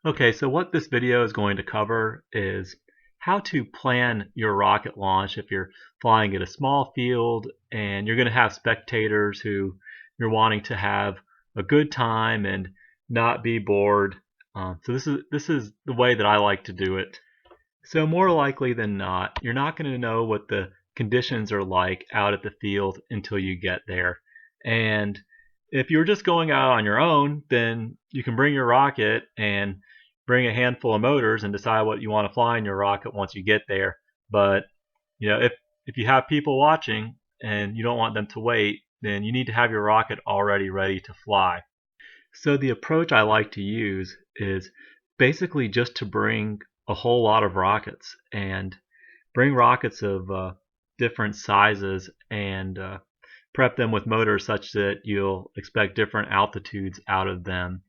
Okay, so what this video is going to cover is how to plan your rocket launch if you're flying at a small field and you're going to have spectators who you're wanting to have a good time and not be bored. So this is the way that I like to do it. So more likely than not, you're not going to know what the conditions are like out at the field until you get there. And if you're just going out on your own, then you can bring your rocket and bring a handful of motors and decide what you want to fly in your rocket once you get there. But if you have people watching and you don't want them to wait, then you need to have your rocket already ready to fly. So the approach I like to use is basically just to bring a whole lot of rockets and bring rockets of different sizes and prep them with motors such that you'll expect different altitudes out of them.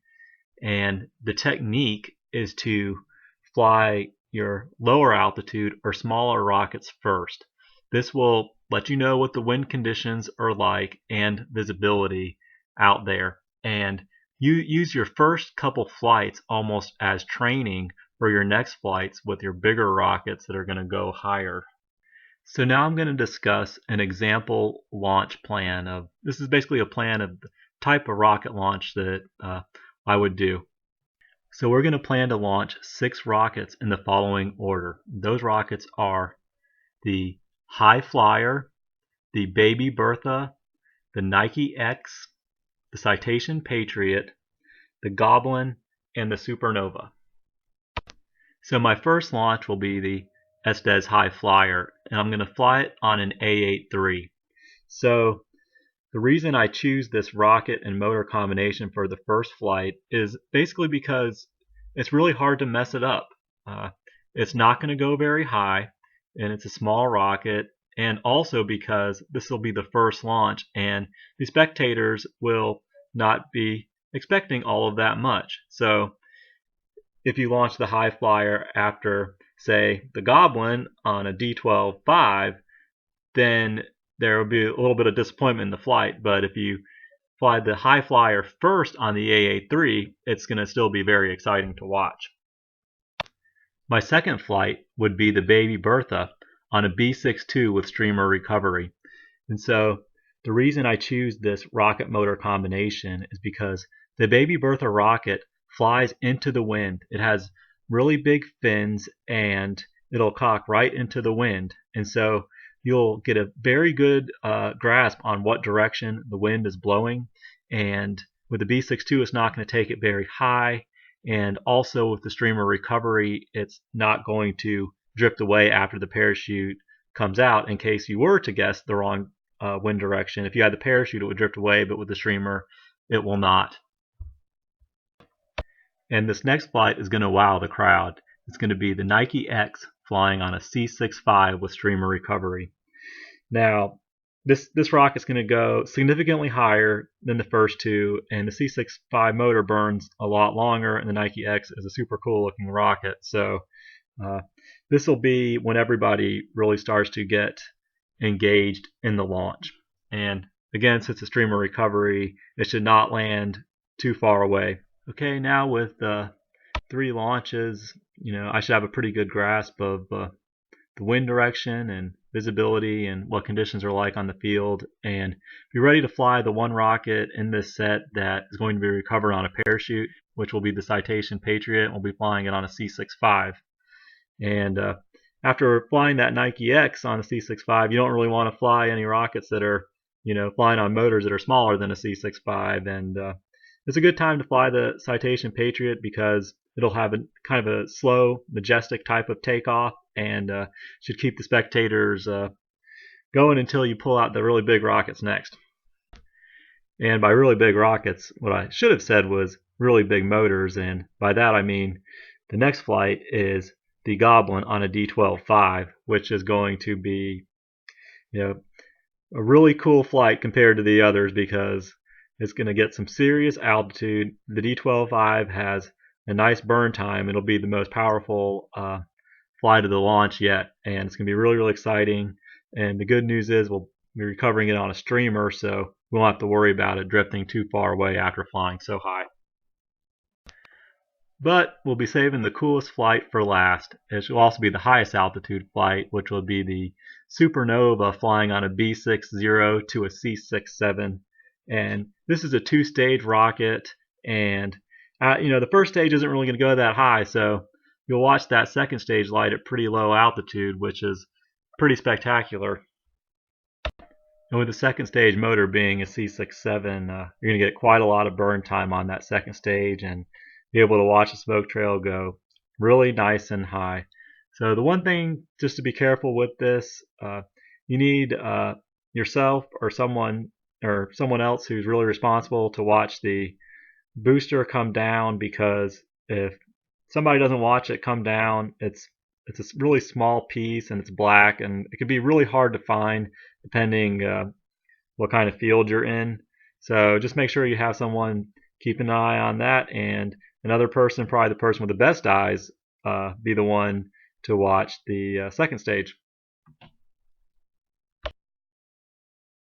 And the technique is to fly your lower altitude or smaller rockets first. This will let you know what the wind conditions are like and visibility out there. And you use your first couple flights almost as training for your next flights with your bigger rockets that are going to go higher. So now I'm going to discuss an example launch plan of, this is basically a plan of the type of rocket launch that I would do. So we're going to plan to launch 6 rockets in the following order. Those rockets are the hi-flier, the Baby Bertha, the Nike X, the Citation Patriot, the Goblin, and the Supernova. So my first launch will be the Estes hi-flier, and I'm going to fly it on an A83. So the reason I choose this rocket and motor combination for the first flight is basically because it's really hard to mess it up. It's not going to go very high, and it's a small rocket, and also because this will be the first launch, and the spectators will not be expecting all of that much. So if you launch the hi-flier after, say, the Goblin on a D12-5, then there will be a little bit of disappointment in the flight. But if you fly the hi-flier first on the AA3, it's going to still be very exciting to watch. My second flight would be the Baby Bertha on a B62 with streamer recovery. And so the reason I choose this rocket motor combination is because the Baby Bertha rocket flies into the wind. It has really big fins and it'll cock right into the wind. And so you'll get a very good grasp on what direction the wind is blowing. And with the B62, it's not going to take it very high. And also with the streamer recovery, it's not going to drift away after the parachute comes out in case you were to guess the wrong wind direction. If you had the parachute, it would drift away, but with the streamer, it will not. And this next flight is going to wow the crowd. It's going to be the Nike X flying on a C65 with streamer recovery. Now, this rocket's going to go significantly higher than the first two, and the C65 motor burns a lot longer, and the Nike X is a super cool looking rocket. So this will be when everybody really starts to get engaged in the launch. And again, since it's streamer recovery, it should not land too far away. Okay, now with 3 launches, I should have a pretty good grasp of the wind direction and visibility and what conditions are like on the field, and be ready to fly the one rocket in this set that is going to be recovered on a parachute, which will be the Citation Patriot. We'll be flying it on a C65. And after flying that Nike X on a C65, you don't really want to fly any rockets that are, flying on motors that are smaller than a C65. And it's a good time to fly the Citation Patriot because it'll have a kind of a slow, majestic type of takeoff, and should keep the spectators going until you pull out the really big rockets next. And by really big rockets, what I should have said was really big motors, and by that I mean the next flight is the Goblin on a D12-5, which is going to be, a really cool flight compared to the others because it's going to get some serious altitude. The D12-5 has a nice burn time. It'll be the most powerful flight of the launch yet, and it's going to be really, really exciting. And the good news is we'll be recovering it on a streamer, so we won't have to worry about it drifting too far away after flying so high. But we'll be saving the coolest flight for last. It will also be the highest altitude flight, which will be the supernova flying on a B60 to a C67. And this is a two-stage rocket, and the first stage isn't really going to go that high, so you'll watch that second stage light at pretty low altitude, which is pretty spectacular. And with the second stage motor being a C67, you're going to get quite a lot of burn time on that second stage and be able to watch the smoke trail go really nice and high. So the one thing just to be careful with this, you need yourself or someone else who's really responsible to watch the booster come down, because if somebody doesn't watch it come down, it's a really small piece and it's black, and it can be really hard to find depending what kind of field you're in. So just make sure you have someone keep an eye on that, and another person, probably the person with the best eyes, be the one to watch the second stage.